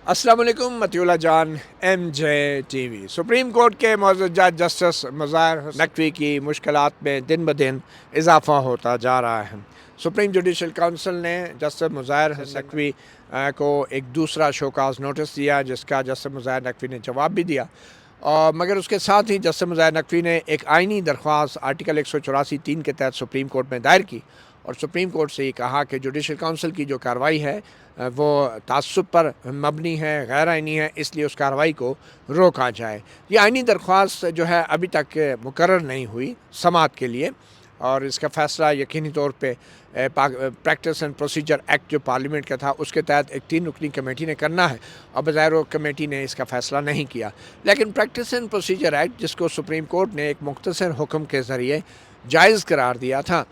अस्सलाम वालेकुम मतियुल्लाह जान MJ TV। सुप्रीम कोर्ट के मौजूद जज जस्टिस मुज़ाहिर नकवी की मुश्किलात में दिन ब दिन इजाफ़ा होता जा रहा है। सुप्रीम जुडिशल काउंसिल ने जस्टिस मुज़ाहिर नकवी को एक दूसरा शोकाज नोटिस दिया, जिसका जस्टिस मुज़ाहिर नकवी ने जवाब भी दिया। और मगर उसके साथ ही जस्टिस मुज़ाहिर नकवी ने एक आइनी दरख्वास्त आर्टिकल 184(3) के तहत सुप्रीम कोर्ट में दायर की और सुप्रीम कोर्ट से ये कहा कि जुडिशल काउंसिल की जो कार्रवाई है वो तासुब पर मबनी है, गैर आइनी है, इसलिए उस कार्रवाई को रोका जाए। ये आइनी दरख्वास्त जो है अभी तक मुकर्रर नहीं हुई समाअत के लिए और इसका फ़ैसला यकीनी तौर पे प्रैक्टिस एंड प्रोसीजर एक्ट जो पार्लियामेंट का था उसके तहत एक 3 रुकनी कमेटी ने करना है और बज़ाहिर वो कमेटी ने इसका फ़ैसला नहीं किया। लेकिन प्रैक्टिस एंड प्रोसीजर एक्ट, जिसको सुप्रीम कोर्ट ने एक मुख्तसर हुक्म के ज़रिए जायज़ करार दिया था,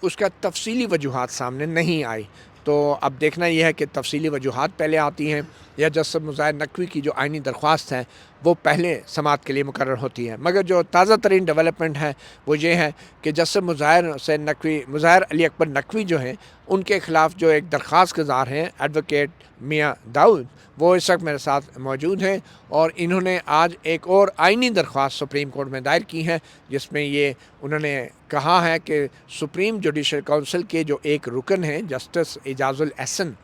उसका तफसीली वजूहात सामने नहीं आई। तो अब देखना यह है कि तफसीली वजूहात पहले आती हैं या जस्टिस मुज़ाहिर नकवी की जो आइनी दरख्वास्त है वो पहले समाअत के लिए मुकर्रर होती है। मगर जो ताज़ा तरीन डेवलपमेंट है वो ये है कि जस्टिस मुज़ाहिर अली अकबर नकवी जो हैं उनके ख़िलाफ़ जो एक दरख्वास्त गुज़ार हैं एडवोकेट मियाँ दाऊद, वो इस वक्त मेरे साथ मौजूद हैं और इन्होंने आज एक और आइनी दरख्वास्त सुप्रीम कोर्ट में दायर की है, जिसमें ये उन्होंने कहा है कि सुप्रीम जुडिशल काउंसिल के जो एक रुकन हैं जस्टिस एजाजुल एहसन,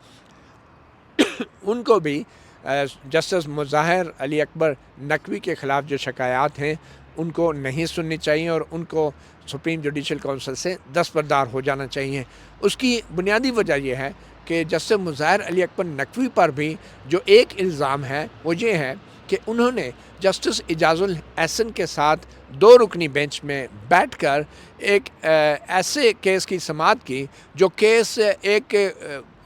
उनको भी जस्टिस मुज़ाहिर अली अकबर नकवी के ख़िलाफ़ जो शिकायत हैं उनको नहीं सुननी चाहिए और उनको सुप्रीम जुडिशल काउंसिल से दस्तबरदार हो जाना चाहिए। उसकी बुनियादी वजह यह है कि जस्टिस मुज़ाहिर अली अकबर नकवी पर भी जो एक इल्ज़ाम है वो ये है कि उन्होंने जस्टिस एजाजुल एहसन के साथ 2 रुकनी बेंच में बैठकर एक ऐसे केस की समाअत की जो केस एक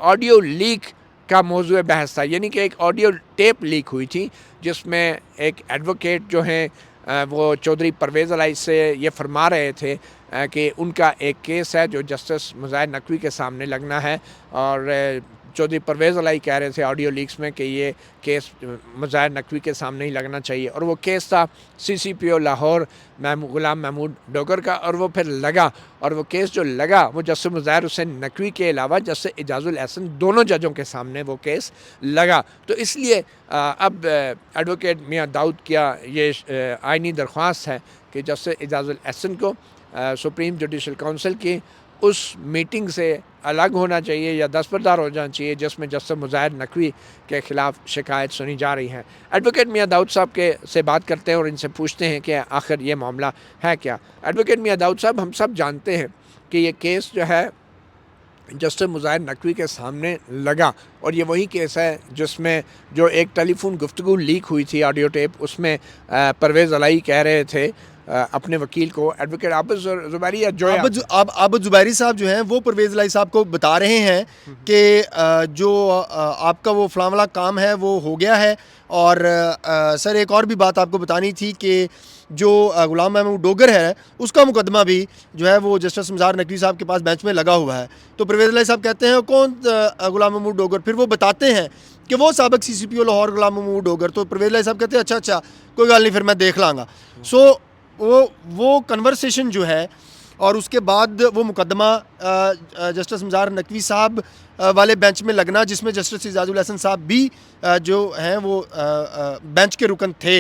ऑडियो लीक का मौजूद बहस था, यानी कि एक ऑडियो टेप लीक हुई थी जिसमें एक एडवोकेट जो हैं वो चौधरी परवेज़ अलाई से ये फरमा रहे थे कि उनका एक केस है जो जस्टिस मुज़ाहिर नकवी के सामने लगना है और चौधरी परवेज़ अलाई कह रहे थे ऑडियो लीक्स में कि ये केस मुज़ाहिर नकवी के सामने ही लगना चाहिए और वो केस था CCPO लाहौर गुलाम महमूद डोगर का और वो फिर लगा और वो केस जो लगा वो जस्टिस मुज़ाहिर हुसैन नकवी के अलावा जस्टिस एजाजुल एहसन दोनों जजों के सामने वो केस लगा। तो इसलिए अब एडवोकेट मियाँ दाऊद क्या ये आइनी दरख्वास्त है कि जस्टिस एजाजुल एहसन को सुप्रीम जुडिशल काउंसिल की उस मीटिंग से अलग होना चाहिए या दस्तबरदार हो जाना चाहिए जिसमें जस्टिस मुज़ाहिर नकवी के ख़िलाफ़ शिकायत सुनी जा रही है। एडवोकेट मियाँ दाऊद साहब के से बात करते हैं और इनसे पूछते हैं कि आखिर ये मामला है क्या। एडवोकेट मियाँ दाऊद साहब, हम सब जानते हैं कि ये केस जो है जस्टिस मुज़ाहिर नकवी के सामने लगा और ये वही केस है जिसमें जो एक टेलीफोन गुफ्तगू लीक हुई थी ऑडियो टेप, उसमें परवेज़ अलाई कह रहे थे अपने वकील को, एडवोकेट आबिद ज़ुबैरी या जोया आबिद ज़ुबैरी साहब जो हैं वो परवेज़ अलाई साहब को बता रहे हैं कि जो आपका वो फलां काम है वो हो गया है और सर एक और भी बात आपको बतानी थी कि जो गुलाम महमूद डोगर है उसका मुकदमा भी जो है वो जस्टिस मुज़ाहिर नकवी साहब के पास बेंच में लगा हुआ है। तो परवेज़ अलाई साहब कहते हैं कौन गुलाम महमूद डोगर, फिर वो बताते हैं कि वो साबिक़ CCPO लाहौर गुलाम महमूद डोगर। तो परवेज़ अलाई साहब कहते हैं अच्छा कोई गल नहीं, फिर मैं देख लाँगा। सो वो कन्वर्सेशन जो है और उसके बाद वो मुकदमा जस्टिस मुज़ाहिर नकवी साहब वाले बेंच में लगना जिसमें जस्टिस एजाजुल एहसन साहब भी जो हैं वो बेंच के रुकन थे,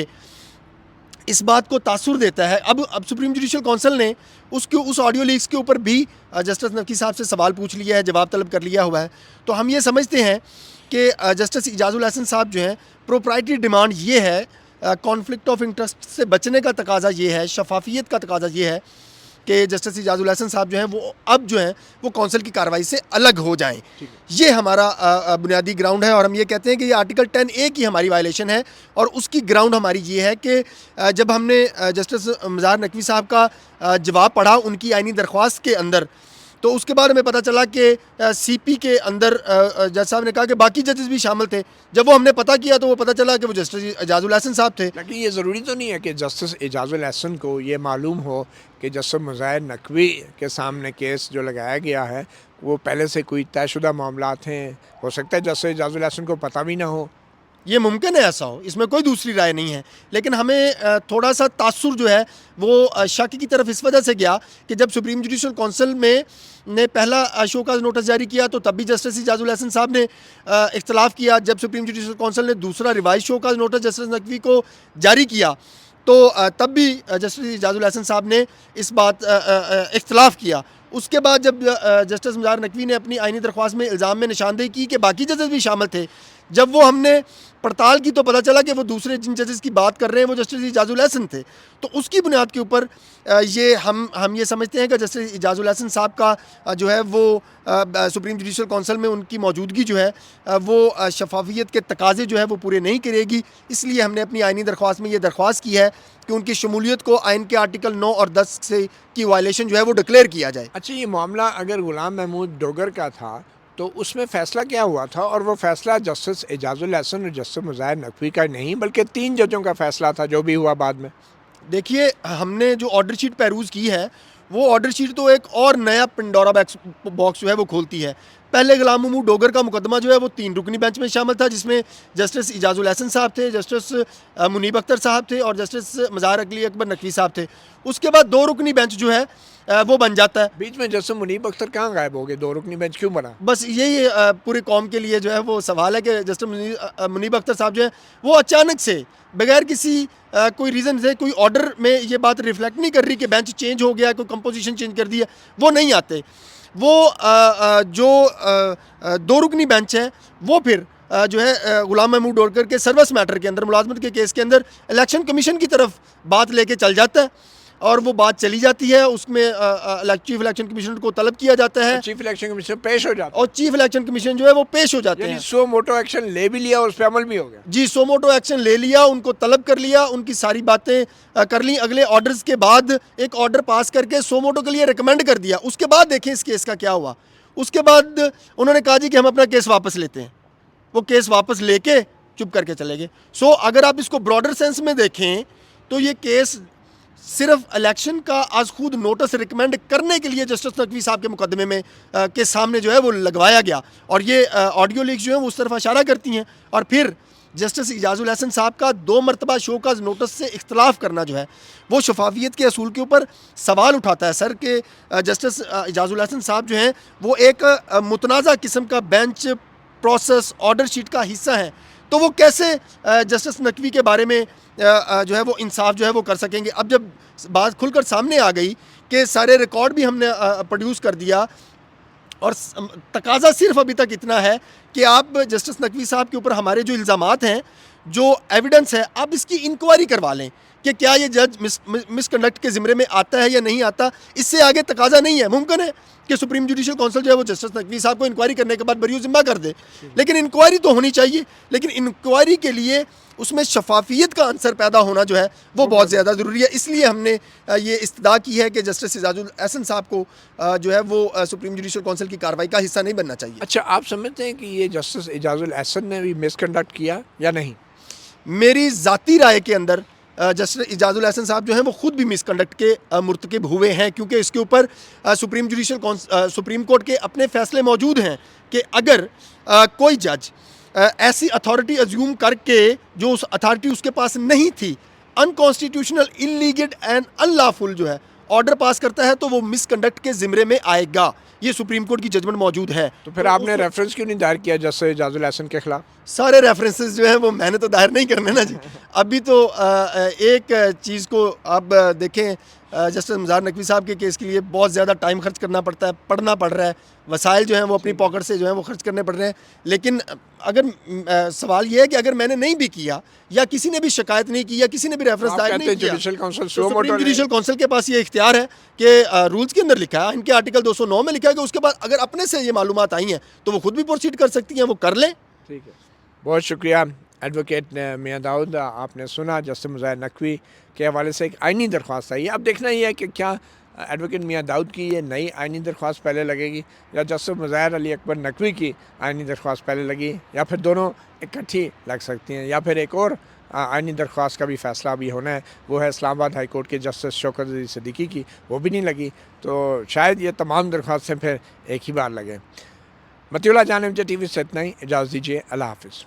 इस बात को तासुर देता है। अब सुप्रीम जुडिशल काउंसिल ने उस ऑडियो लीक्स के ऊपर भी जस्टिस नकवी साहब से सवाल पूछ लिया है, जवाब तलब कर लिया हुआ है। तो हम ये समझते हैं कि जस्टिस एजाजुल एहसन साहब जो हैं प्रोप्राइटरी डिमांड ये है, कॉन्फ्लिक्ट ऑफ इंटरेस्ट से बचने का तकाजा ये है, शफाफियत का तकाजा ये है कि जस्टिस एजाजुल एहसन साहब जो हैं वो अब जो हैं वो काउंसिल की कार्रवाई से अलग हो जाएं। ये हमारा बुनियादी ग्राउंड है और हम ये कहते हैं कि ये आर्टिकल 10A की हमारी वायलेशन है और उसकी ग्राउंड हमारी ये है कि जब हमने जस्टिस मुज़ाहिर नकवी साहब का जवाब पढ़ा उनकी आइनी दरख्वास्त के अंदर, तो उसके बाद हमें पता चला कि CP के अंदर जज साहब ने कहा कि बाकी जजेस भी शामिल थे। जब वो हमने पता किया तो वो पता चला कि वो जस्टिस एजाजुल एहसन साहब थे। लेकिन ये ज़रूरी तो नहीं है कि जस्टिस एजाजुल एहसन को ये मालूम हो कि जस्टिस मुज़ाहिर नकवी के सामने केस जो लगाया गया है वो पहले से कोई तयशुदा मामलात हैं। हो सकता है जस्टिस एजाजुल एहसन को पता भी ना हो। ये मुमकिन है ऐसा हो, इसमें कोई दूसरी राय नहीं है। लेकिन हमें थोड़ा सा तासुर जो है वो शक की तरफ इस वजह से गया कि जब सुप्रीम जुडिशल काउंसिल में ने पहला शो काज नोटिस जारी किया तो तब भी जस्टिस इजाजुल हसन साहब ने इख्तलाफ किया। जब सुप्रीम जुडिशल काउंसिल ने दूसरा revise show cause notice justice Naqvi को जारी किया तो तब भी जस्टिस इजाजुल हसन साहब ने इस बात इख्तलाफ किया। उसके बाद जब जस्टिस मुज़ाहिर नकवी ने अपनी आइनी दरख्वास्त में इल्ज़ाम में निशानदेही की कि बाकी जजेस भी शामिल थे, जब वो हमने पड़ताल की तो पता चला कि वो दूसरे जिन जजेस की बात कर रहे हैं वो जस्टिस इजाजुल हसन थे। तो उसकी बुनियाद के ऊपर ये हम ये समझते हैं कि जस्टिस इजाजुल हसन साहब का जो है वो सुप्रीम जुडिशल काउंसिल में उनकी मौजूदगी जो है वो शफाफियत के तकाजे जो है वो पूरे नहीं करेगी। इसलिए हमने अपनी आइनी दरख्वास्त में ये दरख्वास्त की है कि उनकी शमूलियत को आइन के आर्टिकल 9 और 10 से की वायलेशन जो है वो डिक्लेयर किया जाए। अच्छा, ये मामला अगर गुलाम महमूद डोगर का था तो उसमें फ़ैसला क्या हुआ था? और वो फ़ैसला जस्टिस इजाजुल हसन और जस्टिस मुज़ाहिर नकवी का नहीं बल्कि 3 जजों का फ़ैसला था जो भी हुआ बाद में। देखिए, हमने जो ऑर्डर शीट पैरूज़ की है वो ऑर्डर शीट तो एक और नया पिंडोरा बॉक्स जो है वो खोलती है। पहले गुलाम महमूद डोगर का मुकदमा जो है वो 3 रुकनी बेंच में शामिल था, जिसमें जस्टिस इजाजुल हसन साहब थे, जस्टिस मुनीब अख्तर साहब थे और जस्टिस मज़ाहिर अली अकबर नकवी साहब थे। उसके बाद 2 रुकनी बेंच जो है वो बन जाता है। बीच में जस्टिस मुनीब अख्तर कहाँ गायब हो गए? 2 रुकनी बेंच क्यों बना? बस यही पूरी कौम के लिए जो है वो सवाल है कि जस्टिस मुनीब अख्तर साहब जो है वो अचानक से बगैर किसी कोई रीज़न से, कोई ऑर्डर में ये बात रिफ्लेक्ट नहीं कर रही कि बेंच चेंज हो गया, कोई कंपोजिशन चेंज कर दी है, वो नहीं आते। वो जो 2 रुकनी बेंच है वो फिर जो है गुलाम महमूद डोगर के सर्विस मैटर के अंदर, मुलाजमत के केस के अंदर इलेक्शन कमीशन की तरफ बात लेके चल जाता है और वो बात चली जाती है। उसमें चीफ इलेक्शन कमीशनर को तलब किया जाता है, चीफ इलेक्शन कमीशन पेश हो जाता है और चीफ इलेक्शन कमीशन जो है वो पेश हो जाते हैं। सो मोटो एक्शन ले भी लिया और उस पर अमल भी हो गया। जी, सो मोटो एक्शन ले लिया, उनको तलब कर लिया, उनकी सारी बातें कर ली। अगले ऑर्डर्स के बाद एक ऑर्डर पास करके सो मोटो के लिए रिकमेंड कर दिया। उसके बाद देखें इस केस का क्या हुआ। उसके बाद उन्होंने कहा जी कि हम अपना केस वापस लेते हैं। वो केस वापस लेके चुप करके चले गए। सो अगर आप इसको ब्रॉडर सेंस में देखें तो ये केस सिर्फ इलेक्शन का आज खुद नोटिस रिकमेंड करने के लिए जस्टिस नकवी साहब के मुकदमे में के सामने जो है वो लगवाया गया। और ये ऑडियो लीक्स जो हैं वो उस तरफ इशारा करती हैं। और फिर जस्टिस इजाजुल हसन साहब का 2 मरतबा शो का नोटिस से इख्तलाफ करना जो है वो शफाफियत के असूल के ऊपर सवाल उठाता है सर कि जस्टिस इजाजुल हसन साहब जो हैं वो एक मुतनाज़ा किस्म का बेंच प्रोसेस ऑर्डर शीट का हिस्सा हैं, तो वो कैसे जस्टिस नकवी के बारे में जो है वो इंसाफ जो है वो कर सकेंगे। अब जब बात खुलकर सामने आ गई कि सारे रिकॉर्ड भी हमने प्रोड्यूस कर दिया और तकाजा सिर्फ अभी तक इतना है कि आप जस्टिस नकवी साहब के ऊपर हमारे जो इल्ज़ामात हैं, जो एविडेंस है, आप इसकी इंक्वायरी करवा लें कि क्या ये जज मिसकंडक्ट के ज़िम्मे में आता है या नहीं आता। इससे आगे तकाजा नहीं है। मुमकिन है कि सुप्रीम जुडिशल काउंसिल जो है वो जस्टिस नकवी साहब को इंक्वायरी करने के बाद बरी ज़िम्मा कर दे, लेकिन इंक्वायरी तो होनी चाहिए। लेकिन इंक्वायरी के लिए उसमें शफाफियत का आंसर पैदा होना जो है वो बहुत ज़्यादा ज़रूरी है। इसलिए हमने ये इस्तदा की है कि जस्टिस इजाजुल हसन साहब को जो है वो सुप्रीम जुडिशल काउंसिल की कार्रवाई का हिस्सा नहीं बनना चाहिए। अच्छा, आप समझते हैं कि ये जस्टिस इजाजुल हसन ने भी मिसकंडक्ट किया या नहीं? मेरी ज़ाती राय के अंदर जस्टिस इजाजुल हसन साहब जो हैं वो ख़ुद भी मिसकंडक्ट के मुर्तकिब हुए हैं, क्योंकि इसके ऊपर सुप्रीम कोर्ट के अपने फ़ैसले मौजूद हैं कि अगर कोई जज ऐसी अथॉरिटी अज्यूम करके जो उस अथॉरिटी उसके पास नहीं थी, अनकॉन्स्टिट्यूशनल, इलीगल एंड अनलॉफुल जो है ऑर्डर पास करता है, तो वो मिसकंडक्ट के ज़िम्मे में आएगा। ये सुप्रीम कोर्ट की जजमेंट मौजूद है। तो फिर आपने रेफरेंस क्यों नहीं दायर किया जस्टिस इजाजुल हसन के खिलाफ? सारे रेफरेंसेस जो है वो मैंने तो दायर नहीं करने ना जी। अभी तो एक चीज़ को आप देखें, जस्टिस मुज़ाहिर नकवी साहब के केस के लिए बहुत ज़्यादा टाइम खर्च करना पड़ता है, पढ़ना पड़ रहा है, वसाइल जो हैं वो अपनी पॉकेट से जो है वो खर्च करने पड़ रहे हैं। लेकिन अगर सवाल ये है कि अगर मैंने नहीं भी किया या किसी ने भी शिकायत नहीं की या किसी ने भी रेफरेंस दायर नहीं किया, सुप्रीम जुडिशल काउंसिल के पास ये इख्तियार है कि रूल्स के अंदर लिखा है, इनके आर्टिकल 209 में लिखा है कि उसके बाद अगर अपने से ये मालूमात आई हैं तो वो खुद भी प्रोसीड कर सकती हैं, वो कर लें। ठीक है, बहुत शुक्रिया एडवोकेट मियां दाऊद। आपने सुना जस्टिस मुज़ाहिर नकवी के हवाले से एक आइनी दरख्वास्त आई है। अब देखना ये है कि क्या एडवोकेट मियां दाऊद की ये नई आइनी दरख्वास्त पहले लगेगी या जस्टिस मुज़ाहिर अली अकबर नकवी की आइनी दरख्वास्त पहले लगी, या फिर दोनों इकट्ठी लग सकती हैं, या फिर एक और आइनी दरख्वास्त का भी फ़ैसला अभी होना है, वो है इस्लामाबाद हाई कोर्ट के जस्टिस शौकत अली सिद्दीकी की, वो भी नहीं लगी। तो शायद ये तमाम दरख्वास्तें फिर एक ही बार लगें। मतिउल्लाह जानिब TV से इतना ही, इजाज़त दीजिए, अल्लाह हाफ़िज़।